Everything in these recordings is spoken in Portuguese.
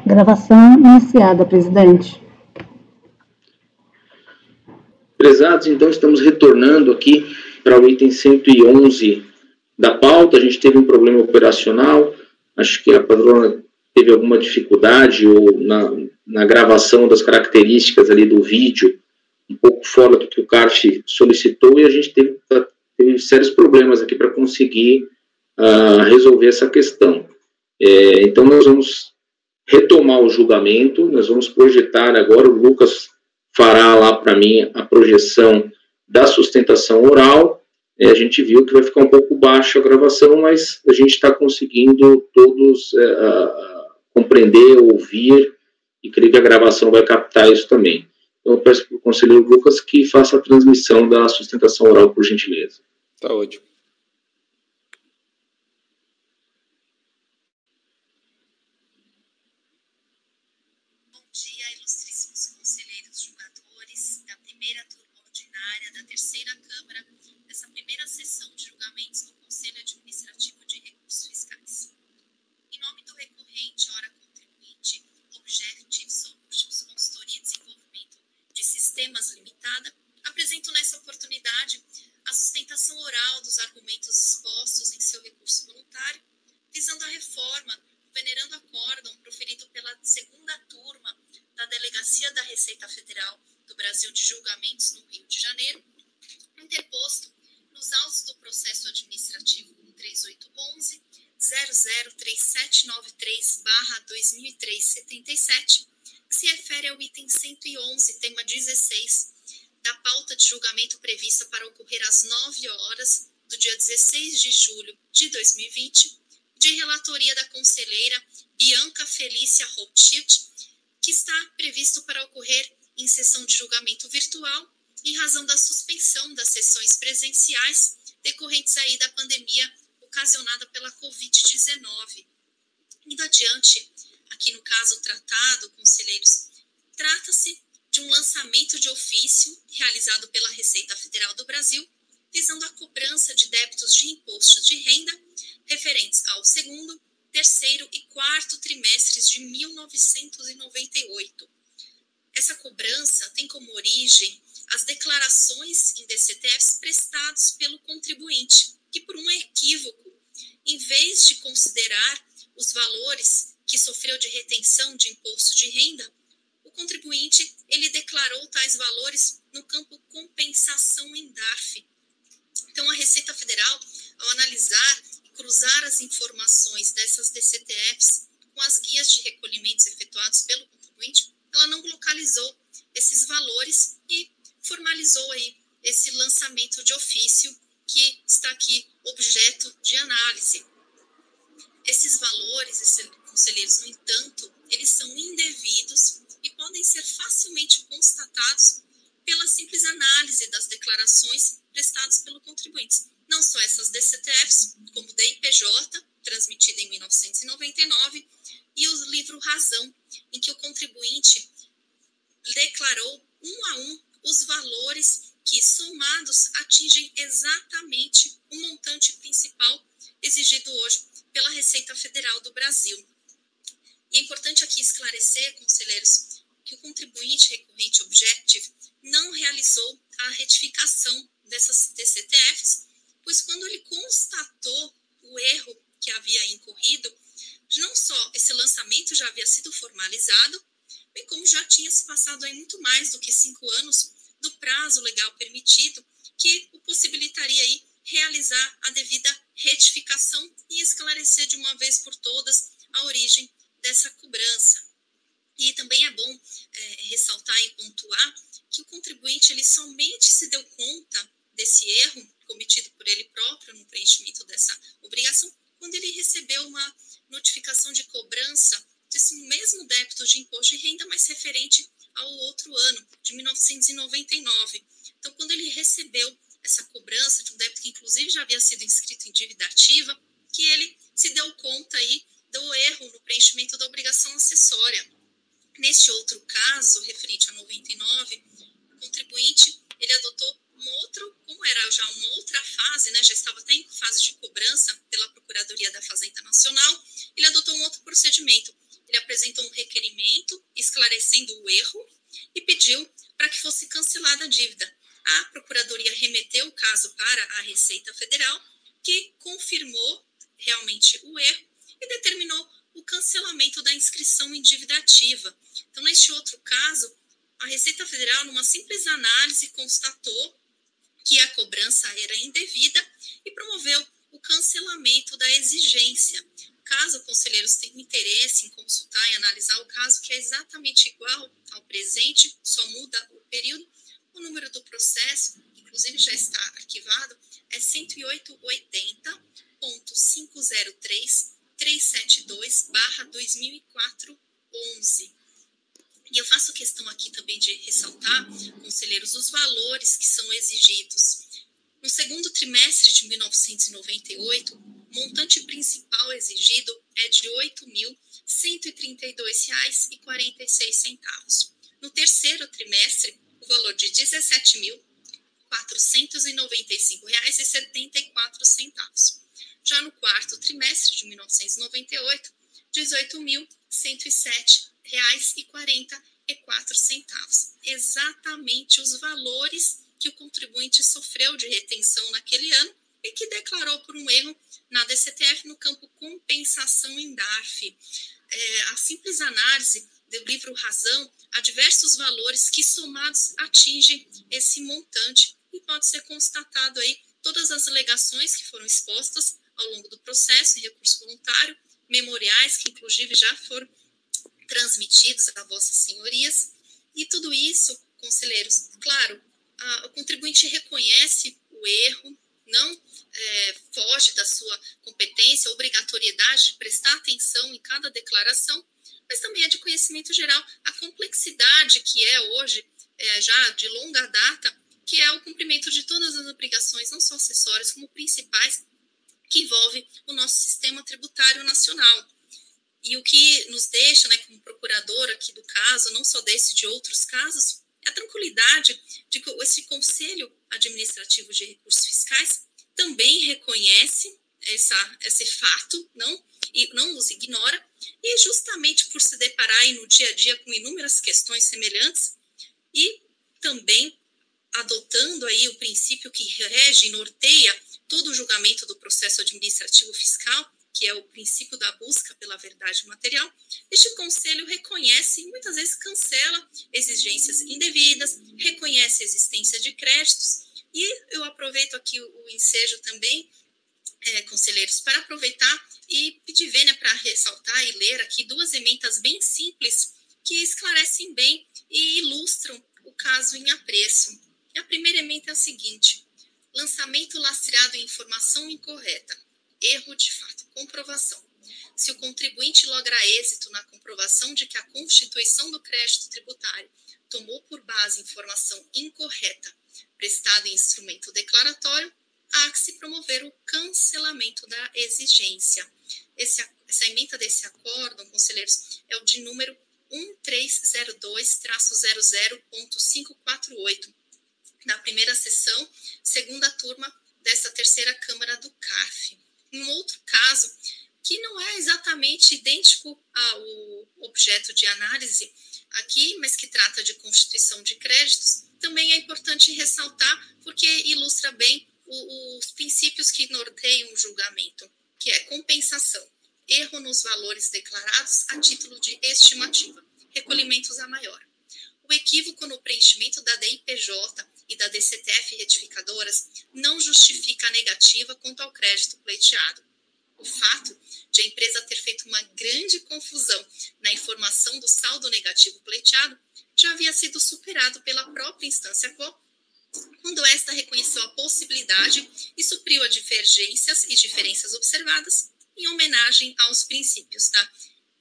Gravação iniciada, presidente. Prezados, então estamos retornando aqui para o item 111 da pauta. A gente teve um problema operacional, acho que a patrona teve alguma dificuldade ou na gravação das características ali do vídeo, um pouco fora do que o CARF solicitou, e a gente teve sérios problemas aqui para conseguir resolver essa questão. Então nós vamos retomar o julgamento, nós vamos projetar agora, o Lucas fará lá para mim a projeção da sustentação oral. A gente viu que vai ficar um pouco baixa a gravação, mas a gente está conseguindo todos compreender, ouvir, e creio que a gravação vai captar isso também. Então eu peço para o conselheiro Lucas que faça a transmissão da sustentação oral, por gentileza. Tá ótimo. Bom dia, ilustríssimos conselheiros julgadores da primeira turma ordinária da terceira Câmara, dessa primeira sessão de julgamentos do Conselho Administrativo de Recursos Fiscais. Em nome do recorrente, ora contribuinte, Objective Solutions, Consultoria e Desenvolvimento de Sistemas Limitada, apresento nessa oportunidade a sustentação oral dos argumentos expostos em seu recurso voluntário, visando a reforma, venerando acórdão proferido pela segunda turma da Delegacia da Receita Federal do Brasil de Julgamentos no Rio de Janeiro, interposto nos autos do processo administrativo 13811 003793/2003-77, que se refere ao item 111, tema 16, da pauta de julgamento prevista para ocorrer às 9 horas do dia 16 de julho de 2020, de relatoria da conselheira Bianca Felícia Rothschild, que está previsto para ocorrer em sessão de julgamento virtual, em razão da suspensão das sessões presenciais decorrentes aí da pandemia ocasionada pela Covid-19. Indo adiante, aqui no caso tratado, conselheiros, trata-se de um lançamento de ofício realizado pela Receita Federal do Brasil, visando a cobrança de débitos de imposto de renda referentes ao segundo, terceiro e quarto trimestres de 1998. Essa cobrança tem como origem as declarações em DCTFs prestados pelo contribuinte, que por um equívoco, em vez de considerar os valores que sofreu de retenção de imposto de renda, o contribuinte ele declarou tais valores no campo compensação em DARF. Então, a Receita Federal, ao analisar e cruzar as informações dessas DCTFs com as guias de recolhimentos efetuados pelo contribuinte, ela não localizou esses valores e formalizou aí esse lançamento de ofício que está aqui objeto de análise. Esses valores, conselheiros, no entanto, eles são indevidos e podem ser facilmente constatados pela simples análise das declarações prestadas pelo contribuinte. Não só essas DCTFs, como o DIPJ, transmitida em 1999, e o livro Razão, em que o contribuinte declarou um a um os valores que, somados, atingem exatamente o montante principal exigido hoje pela Receita Federal do Brasil. E é importante aqui esclarecer, conselheiros, que o contribuinte recorrente Objective não realizou a retificação dessas DCTFs, pois quando ele constatou o erro que havia incorrido, não só esse lançamento já havia sido formalizado, bem como já tinha se passado aí muito mais do que 5 anos do prazo legal permitido, que o possibilitaria aí realizar a devida retificação e esclarecer de uma vez por todas a origem dessa cobrança. E também é bom ressaltar e pontuar que o contribuinte ele somente se deu conta desse erro cometido por ele próprio no preenchimento dessa obrigação quando ele recebeu uma notificação de cobrança desse mesmo débito de imposto de renda, mas referente ao outro ano, de 1999. Então, quando ele recebeu essa cobrança de um débito que inclusive já havia sido inscrito em dívida ativa, que ele se deu conta aí do erro no preenchimento da obrigação acessória. Neste outro caso, referente a 99, o contribuinte, ele adotou como era já uma outra fase, né, já estava até em fase de cobrança pela Procuradoria da Fazenda Nacional, ele adotou um outro procedimento. Ele apresentou um requerimento esclarecendo o erro e pediu para que fosse cancelada a dívida. A Procuradoria remeteu o caso para a Receita Federal, que confirmou realmente o erro e determinou o cancelamento da inscrição em dívida ativa. Então, neste outro caso, a Receita Federal, numa simples análise, constatou que a cobrança era indevida e promoveu o cancelamento da exigência. Caso conselheiros tenham interesse em consultar e analisar o caso, que é exatamente igual ao presente, só muda o período, o número do processo, que inclusive já está arquivado, é 180.503.372/2004-11. E eu faço questão aqui também de ressaltar, conselheiros, os valores que são exigidos. No segundo trimestre de 1998, o montante principal exigido é de R$ 8.132,46. No terceiro trimestre, o valor de R$ 17.495,74. Já no quarto trimestre de 1998, R$ 18.107,44. Exatamente os valores que o contribuinte sofreu de retenção naquele ano e que declarou por um erro na DCTF no campo compensação em DARF. A simples análise do livro Razão há diversos valores que somados atingem esse montante e pode ser constatado aí todas as alegações que foram expostas ao longo do processo em recurso voluntário, memoriais que inclusive já foram transmitidos a vossas senhorias, e tudo isso, conselheiros, claro, o contribuinte reconhece o erro, não foge da sua competência, obrigatoriedade de prestar atenção em cada declaração, mas também é de conhecimento geral a complexidade que é hoje, já de longa data, que é o cumprimento de todas as obrigações, não só acessórias, como principais, que envolve o nosso sistema tributário nacional. E o que nos deixa, como procurador aqui do caso, não só desse, de outros casos, é a tranquilidade de que esse Conselho Administrativo de Recursos Fiscais também reconhece esse fato, não os ignora, e justamente por se deparar aí no dia a dia com inúmeras questões semelhantes e também adotando aí o princípio que rege e norteia todo o julgamento do processo administrativo fiscal, que é o princípio da busca pela verdade material, este conselho reconhece e muitas vezes cancela exigências indevidas, reconhece a existência de créditos, e eu aproveito aqui o ensejo também, conselheiros, para aproveitar e pedir vênia para ressaltar e ler aqui duas emendas bem simples que esclarecem bem e ilustram o caso em apreço. A primeira emenda é a seguinte: lançamento lastreado em informação incorreta. Erro de fato. Comprovação. Se o contribuinte logra êxito na comprovação de que a constituição do crédito tributário tomou por base informação incorreta prestada em instrumento declaratório, há que se promover o cancelamento da exigência. Essa emenda desse acórdão, conselheiros, é o de número 1302-00.548, da primeira sessão, segunda turma dessa terceira Câmara do CARF. Um outro caso, que não é exatamente idêntico ao objeto de análise aqui, mas que trata de constituição de créditos, também é importante ressaltar, porque ilustra bem os princípios que norteiam o julgamento, que é compensação, erro nos valores declarados a título de estimativa, recolhimentos a maior. O equívoco no preenchimento da DIPJ e da DCTF retificadoras não justifica a negativa quanto ao crédito pleiteado. O fato de a empresa ter feito uma grande confusão na informação do saldo negativo pleiteado já havia sido superado pela própria instância quo, quando esta reconheceu a possibilidade e supriu as divergências e diferenças observadas em homenagem aos princípios da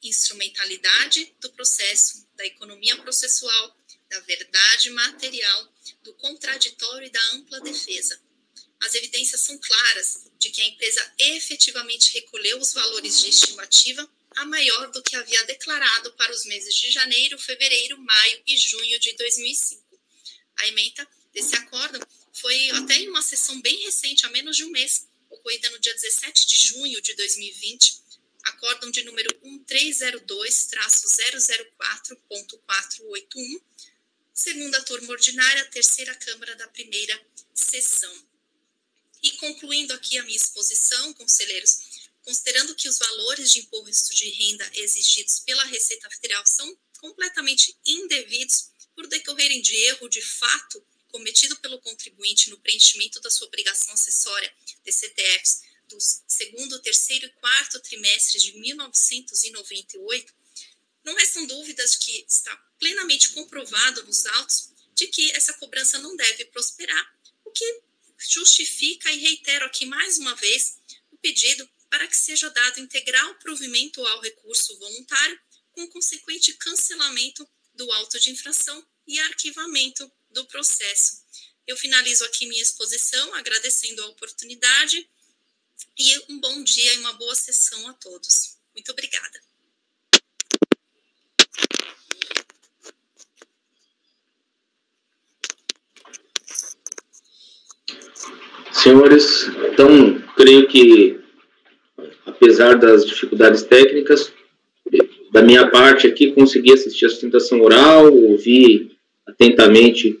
instrumentalidade do processo, da economia processual, da verdade material, do contraditório e da ampla defesa. As evidências são claras de que a empresa efetivamente recolheu os valores de estimativa a maior do que havia declarado para os meses de janeiro, fevereiro, maio e junho de 2005. A ementa desse acórdão foi até em uma sessão bem recente, há menos de um mês, ocorrida no dia 17 de junho de 2020, acórdão de número 1302-004.481, segunda turma ordinária, terceira Câmara da primeira sessão. E concluindo aqui a minha exposição, conselheiros, considerando que os valores de imposto de renda exigidos pela Receita Federal são completamente indevidos por decorrerem de erro de fato cometido pelo contribuinte no preenchimento da sua obrigação acessória DCTFs dos segundo, terceiro e quarto trimestres de 1998, não restam dúvidas que está plenamente comprovado nos autos de que essa cobrança não deve prosperar, o que justifica e reitero aqui mais uma vez o pedido para que seja dado integral provimento ao recurso voluntário com consequente cancelamento do auto de infração e arquivamento do processo. Eu finalizo aqui minha exposição agradecendo a oportunidade e um bom dia e uma boa sessão a todos. Muito obrigada. Senhores, então, creio que, apesar das dificuldades técnicas, da minha parte aqui, consegui assistir a sustentação oral, ouvi atentamente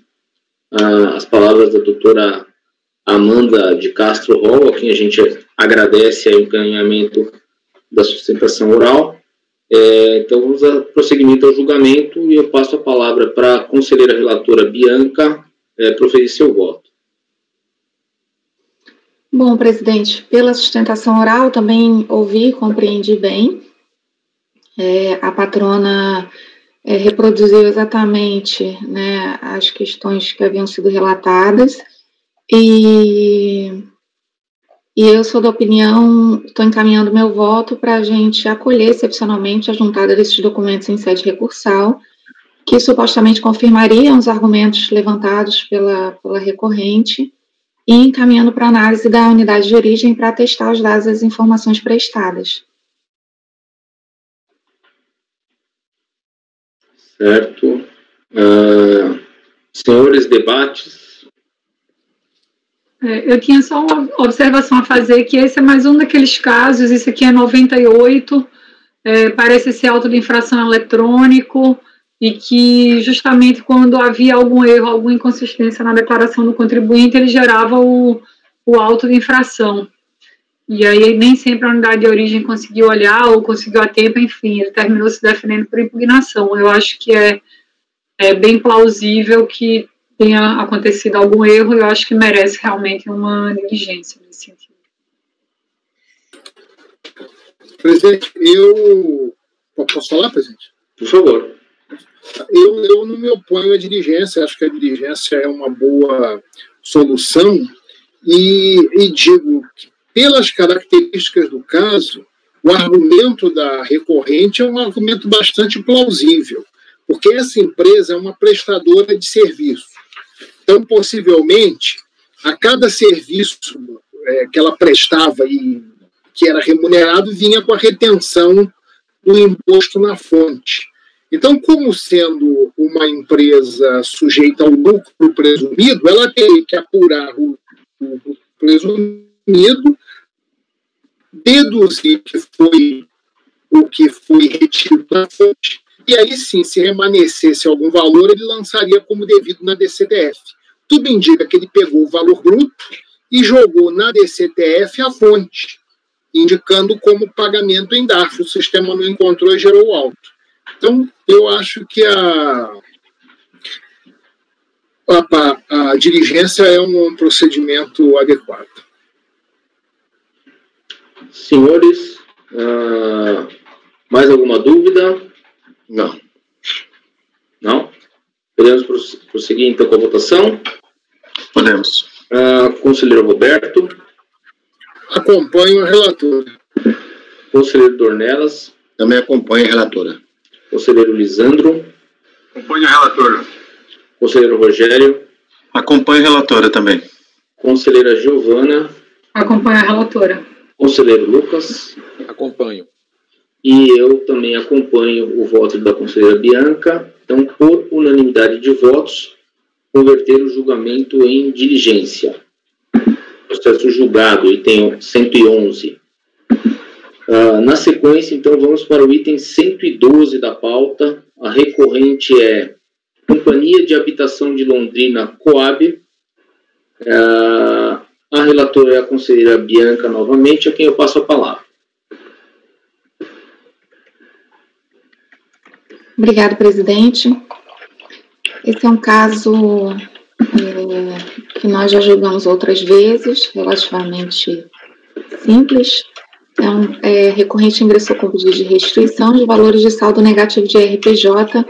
as palavras da doutora Amanda de Castro Roll, a quem a gente agradece o encaminhamento da sustentação oral. Então, vamos a prosseguimento ao julgamento e eu passo a palavra para a conselheira relatora Bianca proferir seu voto. Bom, presidente, pela sustentação oral também ouvi e compreendi bem. A patrona reproduziu exatamente, né, as questões que haviam sido relatadas e eu sou da opinião, estou encaminhando meu voto para a gente acolher excepcionalmente a juntada desses documentos em sede recursal, que supostamente confirmariam os argumentos levantados pela recorrente e encaminhando para análise da unidade de origem para atestar os dados das informações prestadas. Certo. Senhores, debates? Eu tinha só uma observação a fazer, que esse é mais um daqueles casos, isso aqui é 98, parece ser auto de infração eletrônico, e que justamente quando havia algum erro, alguma inconsistência na declaração do contribuinte, ele gerava o auto de infração. E aí nem sempre a unidade de origem conseguiu olhar ou conseguiu a tempo, enfim, ele terminou se defendendo por impugnação. Eu acho que é bem plausível que tenha acontecido algum erro, e eu acho que merece realmente uma diligência nesse sentido. Presidente, posso falar, presidente? Por favor. Eu não me oponho à diligência, acho que a diligência é uma boa solução e digo que, pelas características do caso, o argumento da recorrente é um argumento bastante plausível, porque essa empresa é uma prestadora de serviço. Então, possivelmente, a cada serviço que ela prestava e que era remunerado, vinha com a retenção do imposto na fonte. Então, como sendo uma empresa sujeita ao lucro presumido, ela teria que apurar o lucro presumido, deduzir que foi o que foi retido da fonte, e aí sim, se remanescesse algum valor, ele lançaria como devido na DCTF. Tudo indica que ele pegou o valor bruto e jogou na DCTF a fonte, indicando como pagamento em DARF. O sistema não encontrou e gerou o auto. Então, eu acho que a diligência é um procedimento adequado. Senhores, mais alguma dúvida? Não. Não? Podemos prosseguir, então, com a votação? Podemos. Conselheiro Roberto. Acompanho a relatora. Conselheiro Dornelas. Também acompanho a relatora. Conselheiro Lisandro. Acompanho a relatora. Conselheiro Rogério. Acompanho a relatora também. Conselheira Giovana. Acompanho a relatora. Conselheiro Lucas. Acompanho. E eu também acompanho o voto da conselheira Bianca. Então, por unanimidade de votos, converter o julgamento em diligência. Processo julgado, item 111, Na sequência, então, vamos para o item 112 da pauta. A recorrente é Companhia de Habitação de Londrina, Coab. A relatora é a conselheira Bianca, novamente, a quem eu passo a palavra. Obrigada, presidente. Esse é um caso que nós já julgamos outras vezes, relativamente simples. Recorrente ingressou com pedido de restituição de valores de saldo negativo de RPJ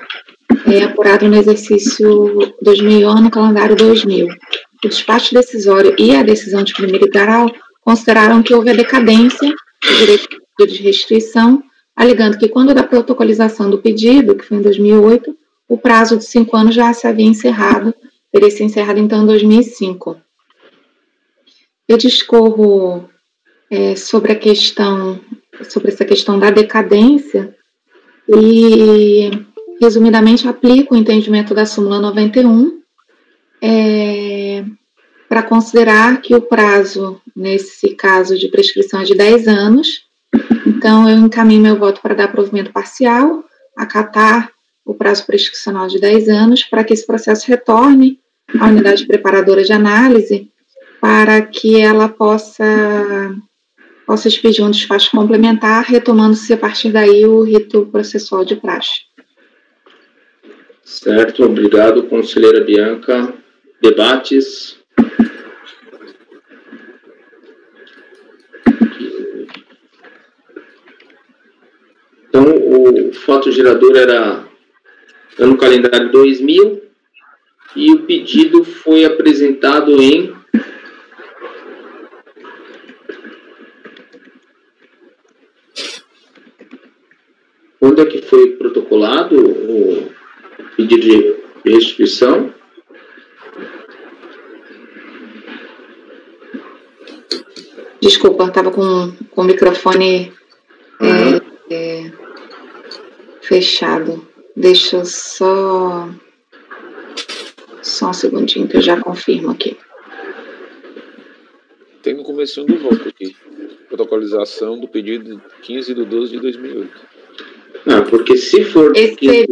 apurado no exercício 2001, no calendário 2000. O despacho decisório e a decisão de primeiro grau consideraram que houve a decadência do direito de restituição, alegando que quando da protocolização do pedido, que foi em 2008, o prazo de 5 anos já se havia encerrado, teria se encerrado então em 2005. Eu discorro sobre essa questão da decadência e, resumidamente, aplico o entendimento da súmula 91 para considerar que o prazo, nesse caso de prescrição, é de 10 anos. Então, eu encaminho meu voto para dar provimento parcial, acatar o prazo prescricional de 10 anos, para que esse processo retorne à unidade preparadora de análise, para que ela possa expedir um despacho complementar, retomando-se a partir daí o rito processual de praxe. Certo, obrigado, conselheira Bianca. Debates? Então, o fato gerador era no calendário 2000 e o pedido foi apresentado em... Quando é que foi protocolado o pedido de restituição? Desculpa, estava com o microfone fechado. Deixa eu só um segundinho que eu já confirmo aqui. Tem no comecinho do voto aqui. Protocolização do pedido 15/12/2008. Porque se for... Esse seria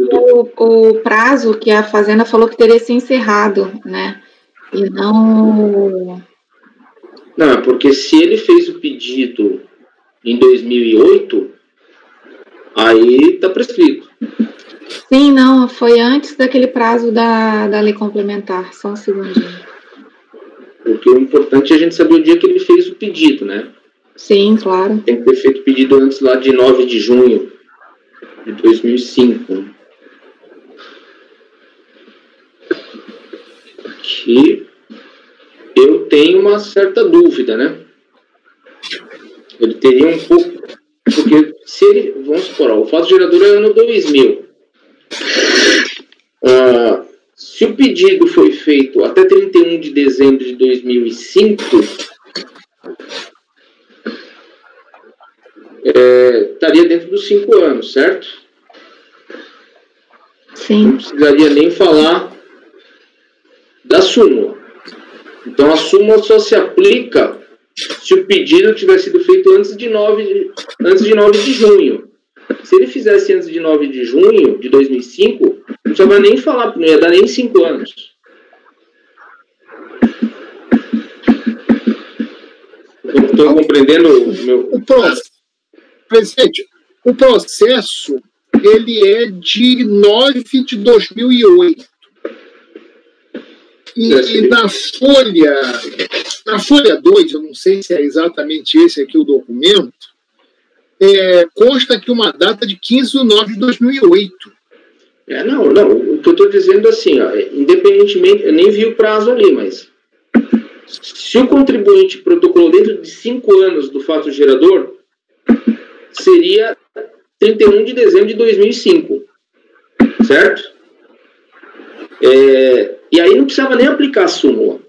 o prazo que a Fazenda falou que teria se encerrado, né? E não... Não, porque se ele fez o pedido em 2008, aí está prescrito. Sim, não, foi antes daquele prazo da lei complementar, só um segundinho. Porque o importante é a gente saber o dia que ele fez o pedido, né? Sim, claro. Tem que ter feito o pedido antes lá de 9 de junho de 2005. Que eu tenho uma certa dúvida, né? Ele teria um pouco... Porque se ele... Vamos supor, o fato gerador é ano 2000. Se o pedido foi feito até 31 de dezembro de 2005, estaria dentro dos 5 anos, certo? Sim. Não precisaria nem falar da súmula. Então, a súmula só se aplica se o pedido tiver sido feito antes de 9 de junho. Se ele fizesse antes de 9 de junho de 2005, não precisava nem falar, não ia dar nem 5 anos. Estou compreendendo o meu... Presidente, o processo, ele é de 9 de 2008. E na folha 2, eu não sei se é exatamente esse aqui o documento, consta aqui uma data de 15/9/2008. Não, o que eu estou dizendo assim, independentemente, eu nem vi o prazo ali, mas se o contribuinte protocolou dentro de 5 anos do fato gerador, seria 31 de dezembro de 2005, certo? E aí não precisava nem aplicar a súmula.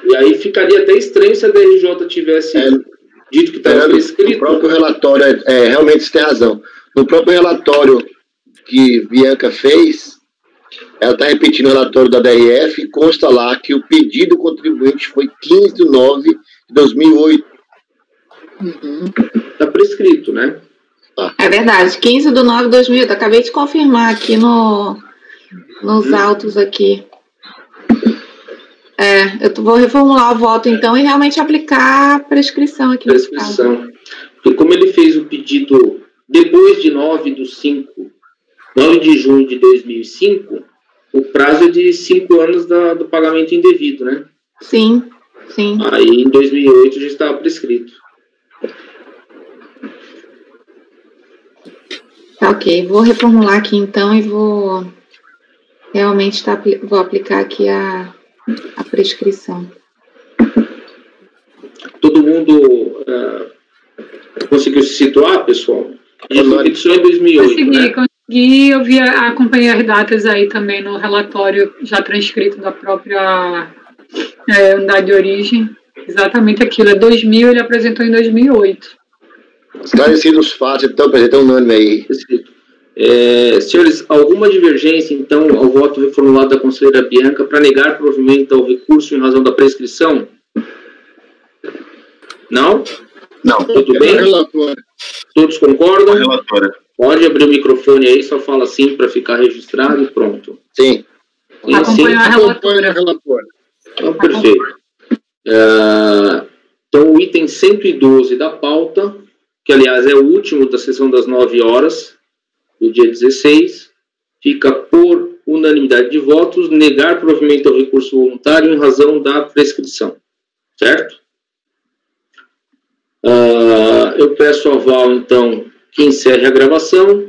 E aí ficaria até estranho se a DRJ tivesse dito que estava prescrito. O próprio relatório, realmente você tem razão. No próprio relatório que Bianca fez, ela está repetindo o relatório da DRF, consta lá que o pedido do contribuinte foi 15/9/2008. Está prescrito, né? É verdade, 15/9/2008. Acabei de confirmar aqui nos autos aqui. Eu vou reformular o voto, então, e realmente aplicar a prescrição aqui nesse caso. Prescrição. Porque como ele fez o pedido depois de 9 de junho de 2005, o prazo é de 5 anos do pagamento indevido, né? Sim, sim. Aí, em 2008, já estava prescrito. Tá, ok. Vou reformular aqui, então, e vou realmente vou aplicar aqui a prescrição. Todo mundo conseguiu se situar, pessoal? A petição em 2008, Consegui, eu acompanhei as datas aí também no relatório já transcrito da própria unidade de origem. Exatamente aquilo, é 2000, ele apresentou em 2008. Esclarecidos os fatos, então, presidente, unânime aí. Senhores, alguma divergência, então, ao voto reformulado da conselheira Bianca para negar provimento ao recurso em razão da prescrição? Não? Não. Tudo bem? Todos concordam? Relatora. Pode abrir o microfone aí, só fala sim para ficar registrado e pronto. Sim. Acompanha a relatora. Então, perfeito. Então, o item 112 da pauta, que, aliás, é o último da sessão das 9 horas, do dia 16, fica por unanimidade de votos, negar provimento ao recurso voluntário em razão da prescrição. Certo? Eu peço ao aval, então, que encerre a gravação,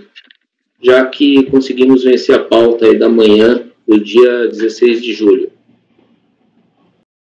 já que conseguimos vencer a pauta aí da manhã do dia 16 de julho.